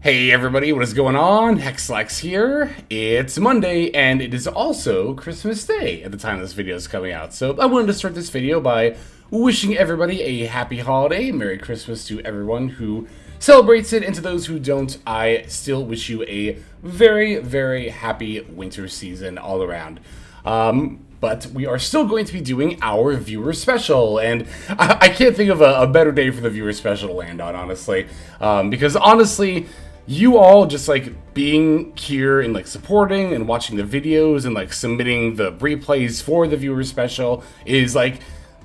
Hey everybody, what is going on? Hexlex here. It's Monday, and it is also Christmas Day at the time this video is coming out. So I wanted to start this video by wishing everybody a happy holiday, Merry Christmas to everyone who celebrates it, and to those who don't, I still wish you a very, very happy winter season all around. But we are still going to be doing our viewer special, and I can't think of a better day for the viewer special to land on, honestly. Because honestly, you all just like being here and like supporting and watching the videos and like submitting the replays for the viewer special is like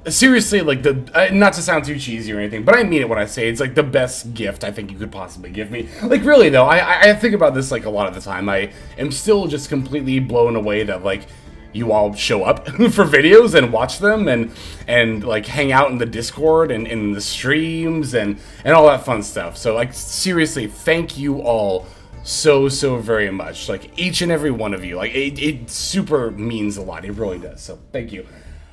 seriously like the not to sound too cheesy or anything, but I mean it when I say it's like the best gift I think you could possibly give me. Like really though, I think about this like a lot of the time. I am still just completely blown away that like you all show up for videos and watch them and like hang out in the Discord and in the streams and all that fun stuff. So like seriously, thank you all so very much. Like each and every one of you. Like it super means a lot. It really does. So thank you.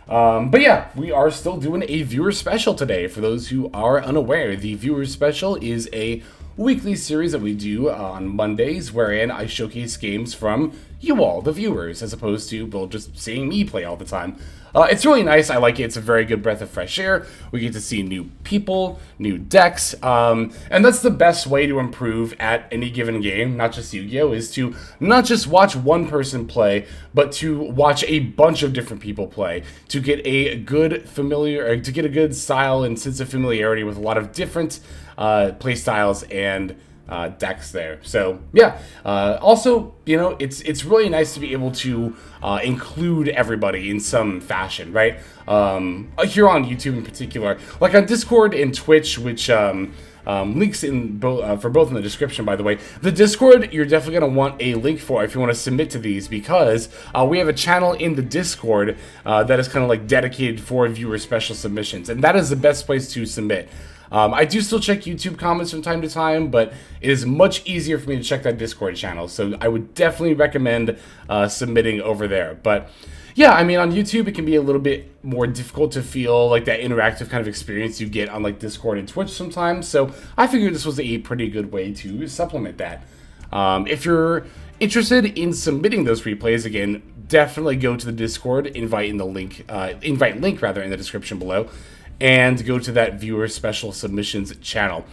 But yeah, we are still doing a viewer special today. For those who are unaware, the viewer special is a weekly series that we do on Mondays, wherein I showcase games from you all, the viewers, as opposed to, well, just seeing me play all the time. It's really nice. I like it. It's a very good breath of fresh air. We get to see new people, new decks, and that's the best way to improve at any given game, not just Yu-Gi-Oh!, is to not just watch one person play, but to watch a bunch of different people play, to get a good to get a good style and sense of familiarity with a lot of different play styles and decks there. So yeah, also, you know, it's really nice to be able to include everybody in some fashion, right? Here on YouTube in particular, like on Discord and Twitch, which links in for both in the description, by the way. The Discord, you're definitely going to want a link for if you want to submit to these, because we have a channel in the Discord that is kind of like dedicated for viewer special submissions, and that is the best place to submit. I do still check YouTube comments from time to time, but it is much easier for me to check that Discord channel, so I would definitely recommend submitting over there. But yeah, I mean, on YouTube, it can be a little bit more difficult to feel like that interactive kind of experience you get on like Discord and Twitch sometimes, so I figured this was a pretty good way to supplement that. If you're interested in submitting those replays, again, definitely go to the Discord, invite link in the description below, and go to that viewer special submissions channel.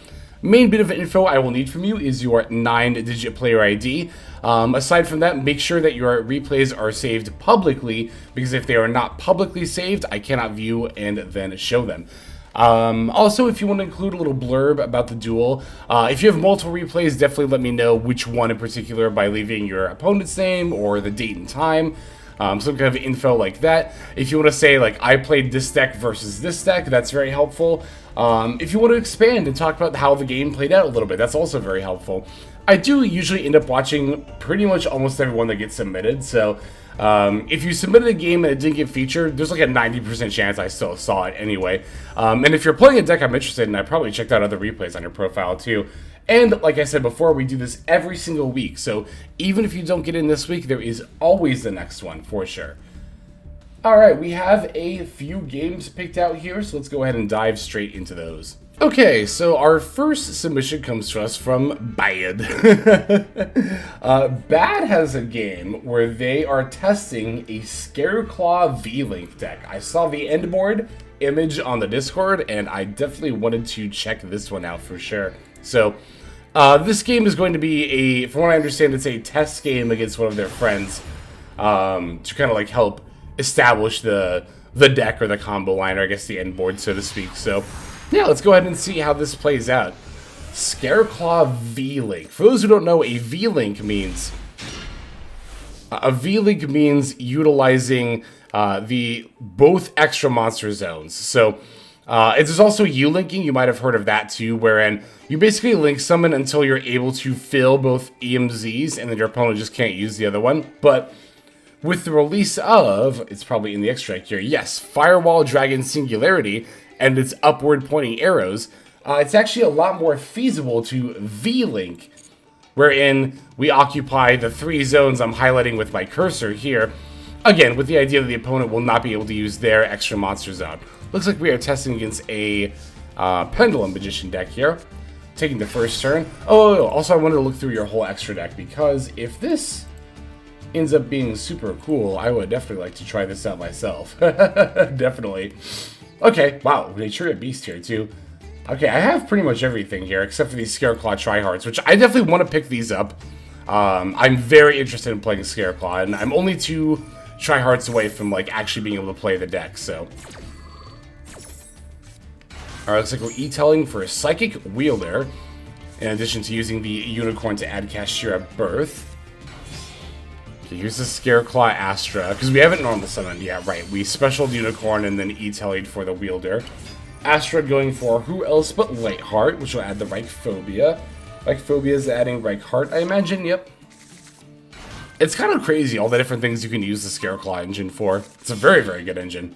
Main bit of info I will need from you is your 9-digit player ID. Aside from that, make sure that your replays are saved publicly, because if they are not publicly saved, I cannot view and then show them. Also, if you want to include a little blurb about the duel, if you have multiple replays, definitely let me know which one in particular by leaving your opponent's name or the date and time. Some kind of info like that. If you want to say, like, I played this deck versus this deck, that's very helpful. If you want to expand and talk about how the game played out a little bit, that's also very helpful. I do usually end up watching pretty much almost everyone that gets submitted, so if you submitted a game and it didn't get featured, there's like a 90% chance I still saw it anyway. And if you're playing a deck I'm interested in, I probably checked out other replays on your profile too. And like I said before, we do this every single week, so even if you don't get in this week, there is always the next one for sure. Alright, we have a few games picked out here, so let's go ahead and dive straight into those. Okay, so our first submission comes to us from Bad. Bad has a game where they are testing a Scareclaw vlink deck. I saw the end board image on the Discord, and I definitely wanted to check this one out for sure. So, this game is going to be from what I understand, it's a test game against one of their friends to kind of like help establish the deck or the combo line, or I guess the end board, so to speak. So, yeah, let's go ahead and see how this plays out. Scareclaw vlink. For those who don't know, a vlink means utilizing the both extra monster zones. So, there's also U-linking. You might have heard of that too, wherein you basically link summon until you're able to fill both EMZs, and then your opponent just can't use the other one. But with the release of, it's probably in the extract here, yes, Firewall Dragon Singularity and its upward pointing arrows, it's actually a lot more feasible to V-link, wherein we occupy the 3 zones I'm highlighting with my cursor here, again, with the idea that the opponent will not be able to use their extra monster zone. Looks like we are testing against a Pendulum Magician deck here. taking the first turn. Oh, also I wanted to look through your whole extra deck, because if this ends up being super cool, I would definitely like to try this out myself. Definitely. Okay, wow, Nature Beast here too. Okay, I have pretty much everything here except for these Scareclaw Tryhards, which I definitely want to pick these up. I'm very interested in playing Scareclaw, and I'm only 2 Tryhards away from like actually being able to play the deck, so. Alright, looks like we're e-telling for a Psychic Wielder, in addition to using the Unicorn to add Cashier at birth. Okay, here's the Scareclaw Astra, because we haven't normal summoned yet, right? We specialed Unicorn and then e-tellied for the Wielder. Astra going for who else but Lightheart, which will add the Reichphobia. Reichphobia is adding Reichheart, I imagine, yep. It's kind of crazy, all the different things you can use the Scareclaw engine for. It's a very, very good engine.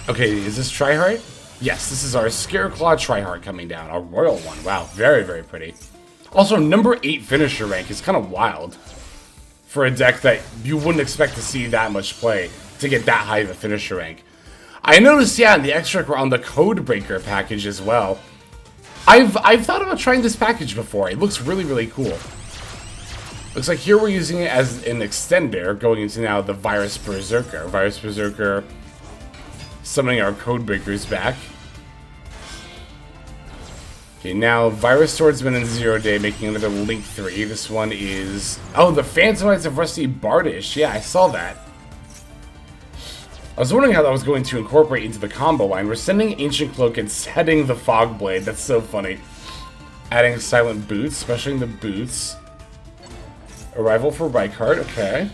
Okay, is this Tryhard? Yes, this is our Scareclaw Tryhard coming down. A royal one. Wow, very, very pretty. Also, number 8 finisher rank is kind of wild for a deck that you wouldn't expect to see that much play to get that high of a finisher rank. I noticed, yeah, in the extra we're on the Codebreaker package as well. I've thought about trying this package before. It looks really, really cool. Looks like here we're using it as an extender, going into now the Virus Berserker. Virus Berserker summoning our Codebreakers back. Okay, now Virus Swordsman and 0 Day making another Link 3. This one is... oh, the Phantom Knights of Rusty Bardish. Yeah, I saw that. I was wondering how that was going to incorporate into the combo line. We're sending Ancient Cloak and setting the Fogblade. That's so funny. Adding Silent Boots, specialing the Boots. Arrival for Reichheart, okay.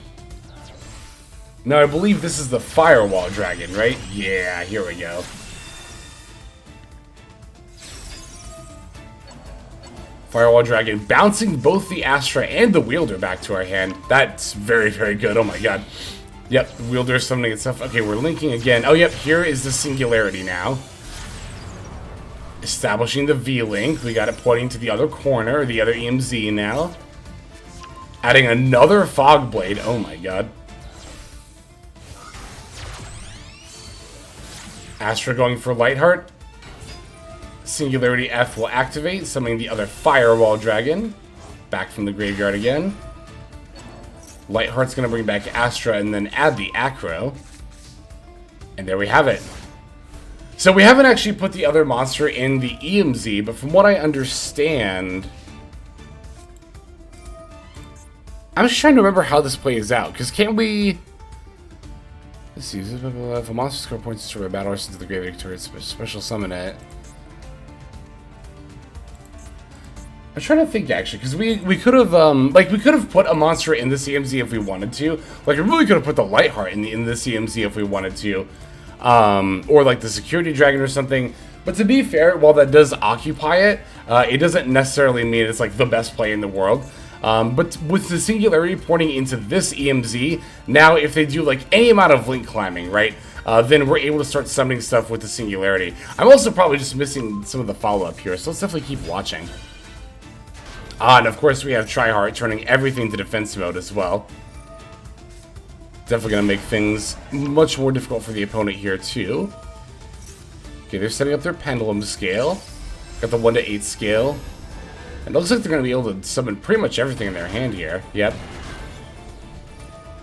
Now, I believe this is the Firewall Dragon, right? Yeah, here we go. Firewall Dragon bouncing both the Astra and the Wielder back to our hand. That's very, very good. Oh my god. Yep, the Wielder summoning itself. Okay, we're linking again. Oh, yep, here is the Singularity now. Establishing the V-Link. We got it pointing to the other corner, the other EMZ now. Adding another Fogblade. Oh my god. Astra going for Lightheart. Singularity F will activate, summoning the other Firewall Dragon. Back from the graveyard again. Lightheart's going to bring back Astra and then add the Acro. And there we have it. So we haven't actually put the other monster in the EMZ, but from what I understand... I'm just trying to remember how this plays out, because can't we... Let's see, if a monster score points to a battle horse into the graveyard to special summon it. I'm trying to think actually, because we could have we could have put a monster in the CMZ if we wanted to. Like, we really could have put the Lightheart in the CMZ if we wanted to, or like the Security Dragon or something. But to be fair, while that does occupy it, it doesn't necessarily mean it's like the best play in the world. But with the Singularity pointing into this EMZ, now if they do like any amount of link climbing, right, then we're able to start summoning stuff with the Singularity. I'm also probably just missing some of the follow-up here, so let's definitely keep watching. And of course we have Tryhard turning everything to defense mode as well. Definitely going to make things much more difficult for the opponent here too. Okay, they're setting up their Pendulum scale. Got the 1 to 8 scale. And it looks like they're going to be able to summon pretty much everything in their hand here. Yep.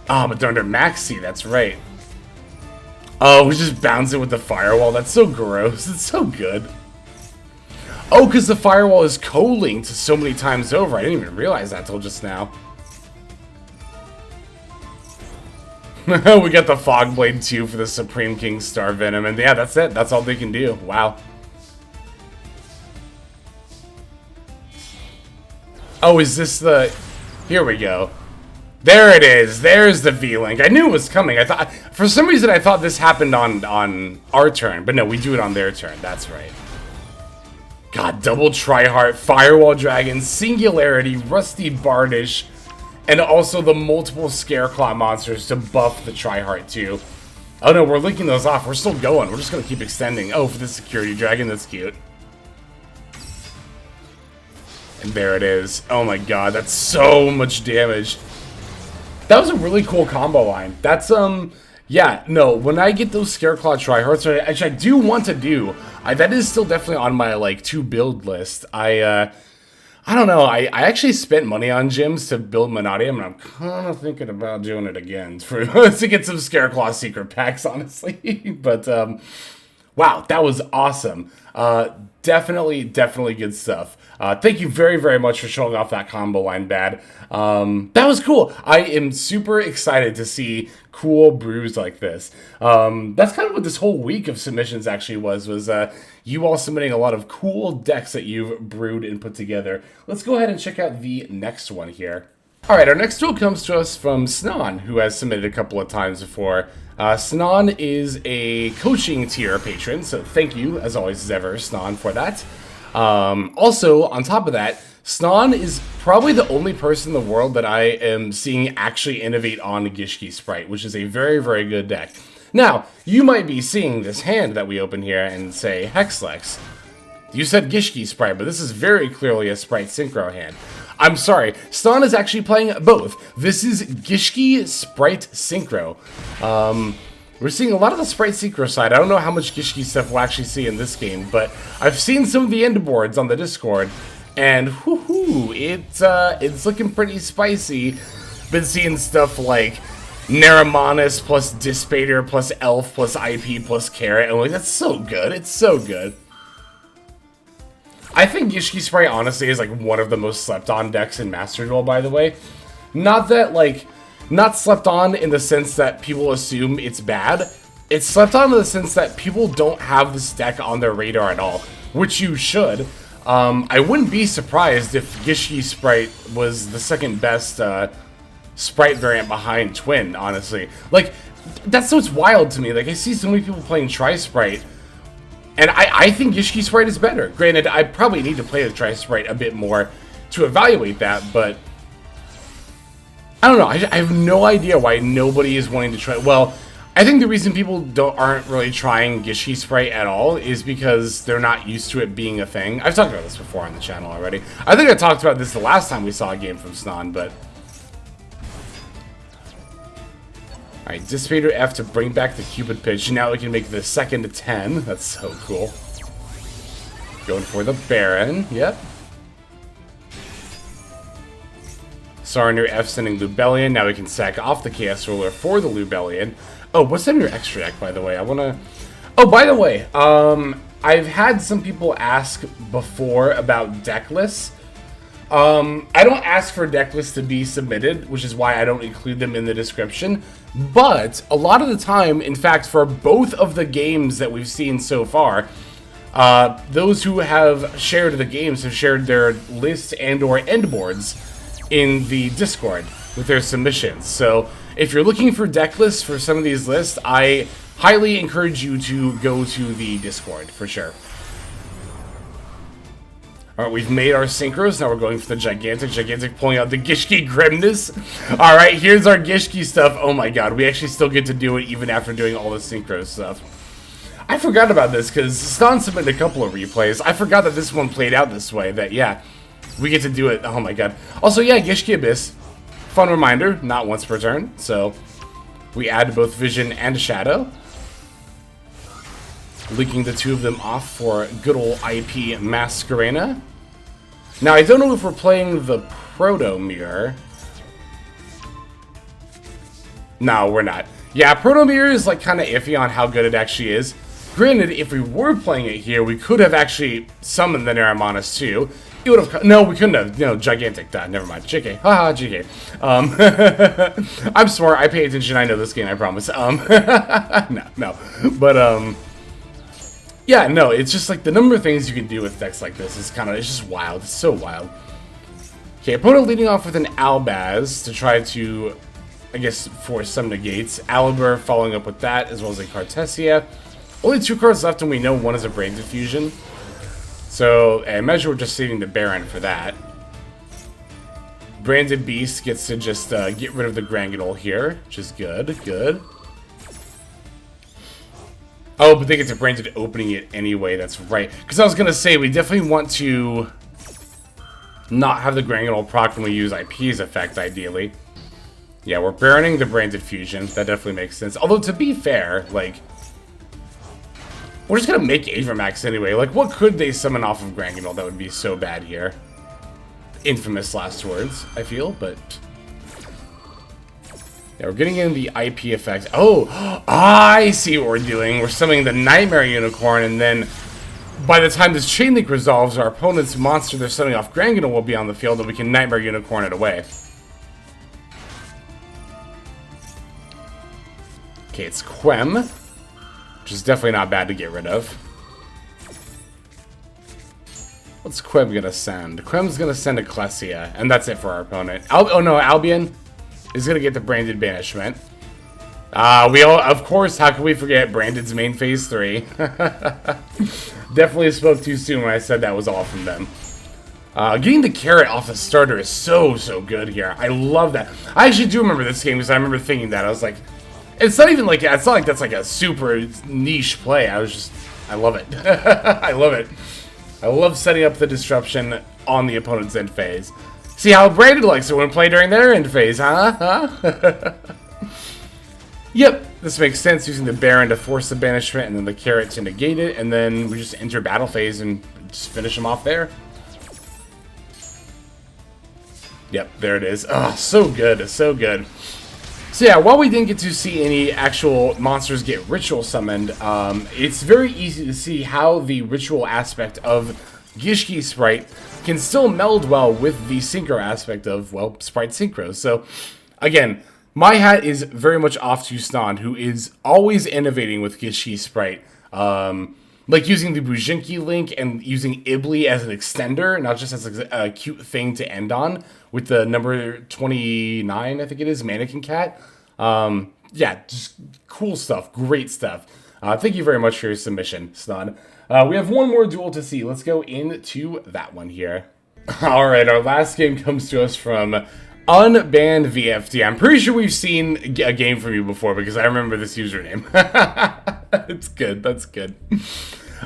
Oh, but they're under Maxi, that's right. Oh, we just bounce it with the Firewall. That's so gross. It's so good. Oh, because the Firewall is co-linked so many times over. I didn't even realize that till just now. We got the Fogblade 2 for the Supreme King Star Venom. And yeah, that's it. That's all they can do. Wow. Oh, is this the... Here we go. There it is. There's the V-Link. I knew it was coming. I thought... For some reason, I thought this happened on our turn. But no, we do it on their turn. That's right. God, double Tryhard, Firewall Dragon, Singularity, Rusty Bardish, and also the multiple Scareclaw monsters to buff the Tryhard too. Oh no, we're linking those off. We're still going. We're just going to keep extending. Oh, for the Security Dragon. That's cute. And there it is. Oh my god, that's so much damage. That was a really cool combo line. That's, yeah, no, when I get those Scareclaw Tryhards, which I do want to do, That is still definitely on my, like, to build list. I don't know, I actually spent money on gems to build Monadium, and I'm kind of thinking about doing it again to get some Scareclaw secret packs, honestly. But, wow, that was awesome. Definitely good stuff. Thank you very, very much for showing off that combo line, Bad. That was cool. I am super excited to see cool brews like this. That's kind of what this whole week of submissions actually was you all submitting a lot of cool decks that you've brewed and put together. Let's go ahead and check out the next one here. Alright, our next duel comes to us from Snan, who has submitted a couple of times before. Snan is a coaching tier patron, so thank you, as always as ever, Snan, for that. Also, on top of that, Snan is probably the only person in the world that I am seeing actually innovate on Gishki Sprite, which is a very, very good deck. Now, you might be seeing this hand that we open here and say, Hexlex, you said Gishki Sprite, but this is very clearly a Sprite Synchro hand. I'm sorry, Snan is actually playing both. This is Gishki Sprite Synchro. We're seeing a lot of the Sprite Synchro side. I don't know how much Gishki stuff we'll actually see in this game, but I've seen some of the end boards on the Discord, and whoo-hoo, it's looking pretty spicy. Been seeing stuff like Naramanus plus Dispater plus Elf plus IP plus Carrot, and like, that's so good. It's so good. I think Gishki Sprite, honestly, is like one of the most slept on decks in Master Duel, by the way. Not that, like, not slept on in the sense that people assume it's bad. It's slept on in the sense that people don't have this deck on their radar at all, which you should. I wouldn't be surprised if Gishki Sprite was the second best Sprite variant behind Twin, honestly. Like, that's what's wild to me. Like, I see so many people playing Tri-Sprite, and I think Gishki Sprite is better. Granted, I probably need to play the Tri-Sprite a bit more to evaluate that, but I don't know. I have no idea why nobody is wanting to try. Well, I think the reason people aren't really trying Gishki Sprite at all is because they're not used to it being a thing. I've talked about this before on the channel already. I think I talked about this the last time we saw a game from Snan, but alright, Dissipator F to bring back the Cupid Pitch. Now we can make the second to 10. That's so cool. Going for the Baron. Yep. Sarner F sending Lubellion. Now we can sack off the Chaos Ruler for the Lubellion. Oh, what's in your extra deck, by the way? I want to... Oh, by the way, I've had some people ask before about deck lists. I don't ask for deck lists to be submitted, which is why I don't include them in the description. But a lot of the time, in fact, for both of the games that we've seen so far, those who have shared the games have shared their lists and or end boards in the Discord with their submissions. So if you're looking for deck lists for some of these lists, I highly encourage you to go to the Discord for sure. Alright, we've made our synchros. Now we're going for the Gigantic, pulling out the Gishki Grimness. Alright, here's our Gishki stuff. Oh my god, we actually still get to do it even after doing all the synchro stuff. I forgot about this because Stan submitted a couple of replays. I forgot that this one played out this way, that yeah, we get to do it. Oh my god. Also, yeah, Gishki Abyss. Fun reminder, not once per turn. So, we add both Vision and Shadow. Linking the two of them off for good old IP Masquerena. Now, I don't know if we're playing the Proto Mirror. No, we're not. Yeah, Proto Mirror is like kind of iffy on how good it actually is. Granted, if we were playing it here, we could have actually summoned the Naramanus too. It would have... No, we couldn't have. No, Gigantic. Never mind. JK. Haha, JK. I'm smart. I pay attention. I know this game, I promise. No. But, yeah, no, it's just like the number of things you can do with decks like this is kind of... It's just wild. It's so wild. Okay, opponent leading off with an Albaz to try to, I guess, force some negates. Alibur following up with that, as well as a Cartesia. Only 2 cards left, and we know one is a Brain Diffusion. So, I imagine we're just saving the Baron for that. Branded Beast gets to just get rid of the Grangadol here, which is good, good. Oh, but they get to Branded opening it anyway, that's right. Because I was going to say, we definitely want to not have the Grangadol proc when we use IP's effect, ideally. Yeah, we're Baroning the Branded Fusion, that definitely makes sense. Although, to be fair, like... We're just gonna make Avermax anyway. Like, what could they summon off of Granganol that would be so bad here? Infamous last words, I feel, but... Yeah, we're getting in the IP effect. Oh, I see what we're doing. We're summoning the Nightmare Unicorn, and then by the time this Chain Link resolves, our opponent's monster they're summoning off Granganol will be on the field, and we can Nightmare Unicorn it away. Okay, it's Quem, which is definitely not bad to get rid of. What's Quem gonna send? Quem's gonna send Ecclesia, and that's it for our opponent. Oh no, Albion is gonna get the Branded Banishment. Of course, how can we forget Branded's main phase 3? Definitely spoke too soon when I said that was all from them. Getting the carrot off the starter is so good here. I love that. I actually do remember this game because I remember thinking that. I was like, it's not like that's like a super niche play. I love it. I love it. I love setting up the disruption on the opponent's end phase. See how Branded likes it when played during their end phase, huh? Yep, this makes sense, using the Baron to force the banishment and then the carrot to negate it, and then we just enter battle phase and just finish them off there. Yep, there it is. Oh, so good, so good. So yeah, while we didn't get to see any actual monsters get ritual summoned, it's very easy to see how the ritual aspect of Gishki Sprite can still meld well with the synchro aspect of, well, Sprite Synchro. So, again, my hat is very much off to Snan, who is always innovating with Gishki Sprite. Like using the Bujinki link and using Ibli as an extender, not just as a cute thing to end on, with the number 29, I think it is, Mannequin Cat. Yeah, just cool stuff, great stuff. Thank you very much for your submission, Snan. We have one more duel to see. Let's go into that one here. Alright, our last game comes to us from Unbanned VFD. I'm pretty sure we've seen a game from you before because I remember this username. It's good, that's good.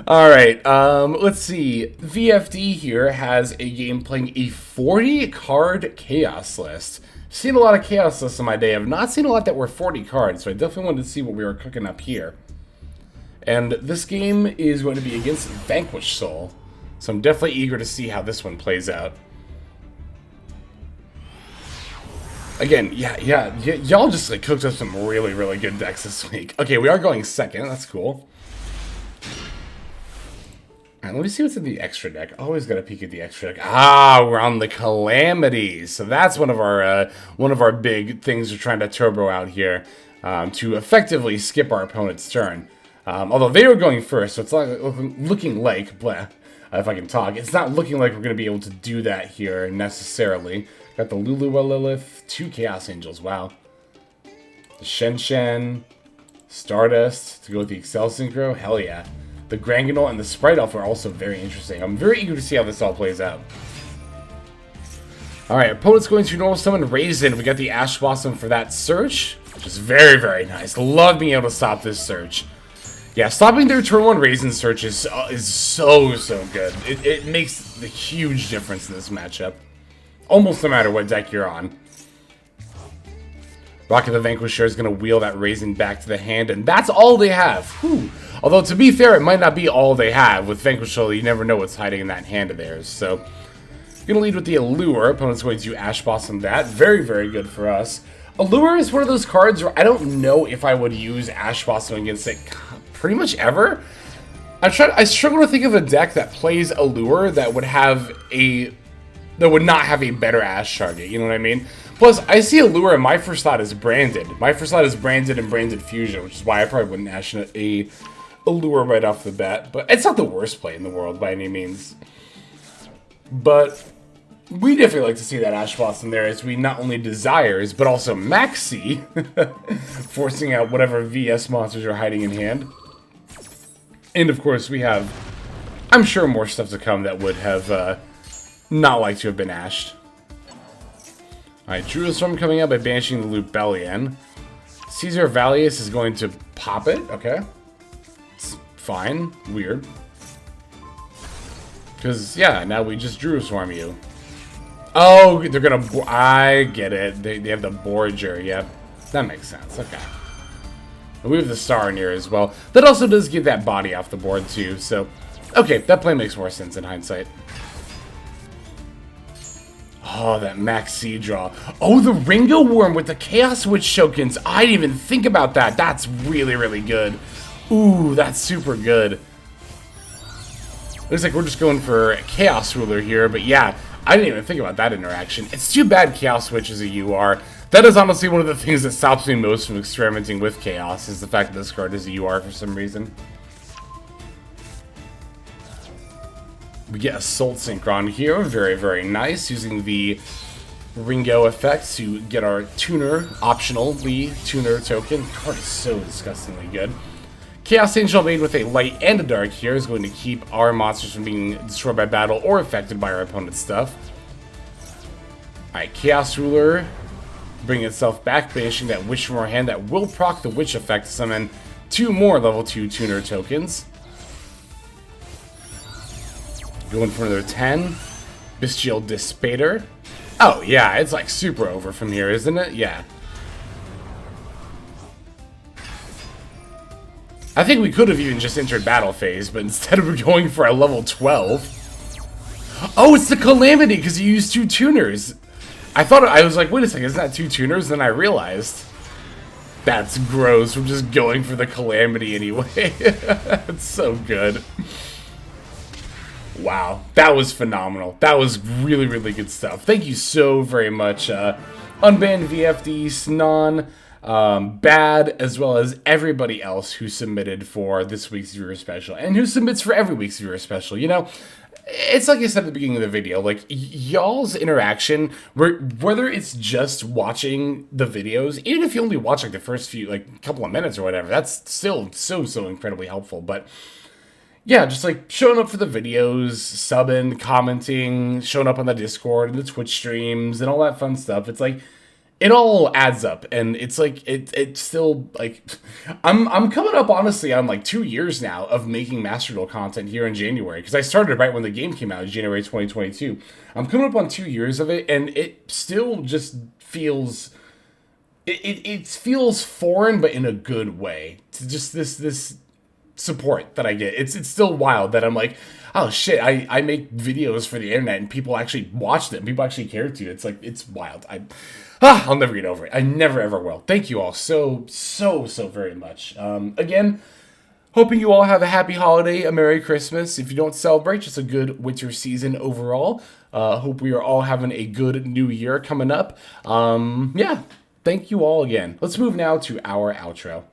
Alright, let's see. VFD here has a game playing a 40-card Chaos list. Seen a lot of Chaos lists in my day. I've not seen a lot that were 40 cards, so I definitely wanted to see what we were cooking up here. And this game is going to be against Vanquish Soul, so I'm definitely eager to see how this one plays out. Again, y'all just like cooked up some really good decks this week. Okay, we are going second. That's cool. Alright, let me see what's in the extra deck. Always gotta peek at the extra deck. Ah, we're on the Calamities. So that's one of our big things we're trying to turbo out here, to effectively skip our opponent's turn. Although they were going first, so it's looking like, blah, if I can talk, it's not looking like we're going to be able to do that here necessarily. Got the Lulua Lilith, 2 Chaos Angels, wow. The Shen, Stardust, to go with the Excel Synchro, hell yeah. The Granganol and the Sprite Elf are also very interesting. I'm very eager to see how this all plays out. Alright, opponent's going to normal summon Raisin. We got the Ash Blossom for that search, which is very nice. Love being able to stop this search. Yeah, stopping their turn 1 Raisin search is so good. It makes a huge difference in this matchup. Almost no matter what deck you're on. Rocket the Vanquisher is going to wheel that Raisin back to the hand, and that's all they have. Whew. Although, to be fair, it might not be all they have. With Vanquisher, you never know what's hiding in that hand of theirs. So, going to lead with the Allure. Opponent's going to Ash Blossom that. Very good for us. Allure is one of those cards where I don't know if I would use Ash Blossom against it pretty much ever. I struggle to think of a deck that plays Allure that would not have a better Ash target, you know what I mean? Plus, I see Allure and my first thought is Branded. My first thought is Branded and Branded Fusion, which is why I probably wouldn't Ash a Allure right off the bat. But it's not the worst play in the world by any means. But we definitely like to see that Ash Blossom there, as we not only desires, but also maxi, forcing out whatever VS monsters are hiding in hand. And of course, we have, I'm sure, more stuff to come that would have not liked to have been ashed. Alright, Druistorm coming out by banishing the Lubellian. Caesar Valius is going to pop it, okay. It's fine, weird. Because, yeah, now we just Druistorm you. Oh, they're gonna, I get it. They have the Borger, yep. That makes sense, okay. And we have the star in here as well. That also does get that body off the board too, so... Okay, that play makes more sense in hindsight. Oh, that Max C draw. Oh, the Ringo Worm with the Chaos Witch tokens. I didn't even think about that. That's really, really good. Ooh, that's super good. Looks like we're just going for a Chaos Ruler here, but yeah, I didn't even think about that interaction. It's too bad Chaos Witch is a UR. That is honestly one of the things that stops me most from experimenting with Chaos, is the fact that this card is a UR for some reason. We get Assault Synchron here, very, very nice, using the Ringo effect to get our Tuner, optionally Tuner token. The card is so disgustingly good. Chaos Angel made with a light and a dark here is going to keep our monsters from being destroyed by battle or affected by our opponent's stuff. Alright, Chaos Ruler, bring itself back, banishing that Witch from our hand that will proc the Witch effect to summon 2 more level 2 Tuner tokens. Going for another 10. Bestial Dispater. Oh, yeah, it's like super over from here, isn't it? Yeah. I think we could have even just entered battle phase, but instead of going for a level 12... Oh, it's the Calamity, because you used 2 tuners. I was like, wait a second, isn't that 2 tuners? Then I realized... That's gross, we're just going for the Calamity anyway. It's so good. Wow, that was phenomenal. That was really, really good stuff. Thank you so very much, Unbanned VFD, Snan, Bad, as well as everybody else who submitted for this week's viewer special, and who submits for every week's viewer special. You know, it's like I said at the beginning of the video, like, y'all's interaction, whether it's just watching the videos, even if you only watch like the first few, like, couple of minutes or whatever, that's still so incredibly helpful. But yeah, just like showing up for the videos, subbing, commenting, showing up on the Discord and the Twitch streams and all that fun stuff. It's like, it all adds up, and it's like, it's still like, I'm coming up honestly on like 2 years now of making Master Duel content here in January, because I started right when the game came out in January 2022. I'm coming up on 2 years of it, and it still just feels, it feels foreign, but in a good way, to just this support that I get. It's still wild that I'm like, oh shit, I make videos for the internet and people actually watch them, people actually care to. It's like, it's wild. I'll never get over it. I never ever will. Thank you all so very much. Again, hoping you all have a happy holiday, a Merry Christmas. If you don't celebrate, just a good winter season overall. Hope we are all having a good new year coming up. Yeah, thank you all again. Let's move now to our outro.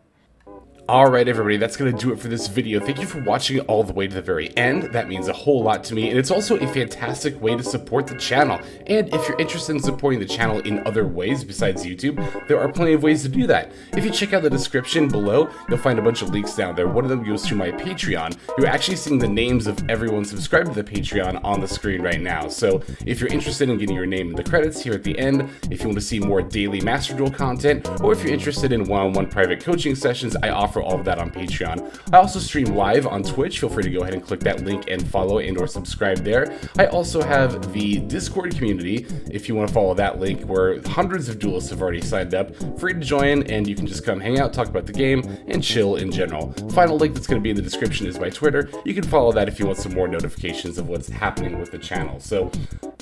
Alright everybody, that's going to do it for this video. Thank you for watching it all the way to the very end. That means a whole lot to me, and it's also a fantastic way to support the channel. And if you're interested in supporting the channel in other ways besides YouTube, there are plenty of ways to do that. If you check out the description below, you'll find a bunch of links down there. One of them goes to my Patreon. You're actually seeing the names of everyone subscribed to the Patreon on the screen right now. So if you're interested in getting your name in the credits here at the end, if you want to see more daily Master Duel content, or if you're interested in one-on-one private coaching sessions, I offer all of that on Patreon. I also stream live on Twitch. Feel free to go ahead and click that link and follow and or subscribe there. I also have the Discord community, if you want to follow that link, where hundreds of duelists have already signed up. Free to join, and you can just come hang out, talk about the game, and chill in general. Final link that's going to be in the description is my Twitter. You can follow that if you want some more notifications of what's happening with the channel. So,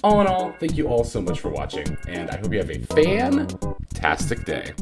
all in all, thank you all so much for watching, and I hope you have a fantastic day.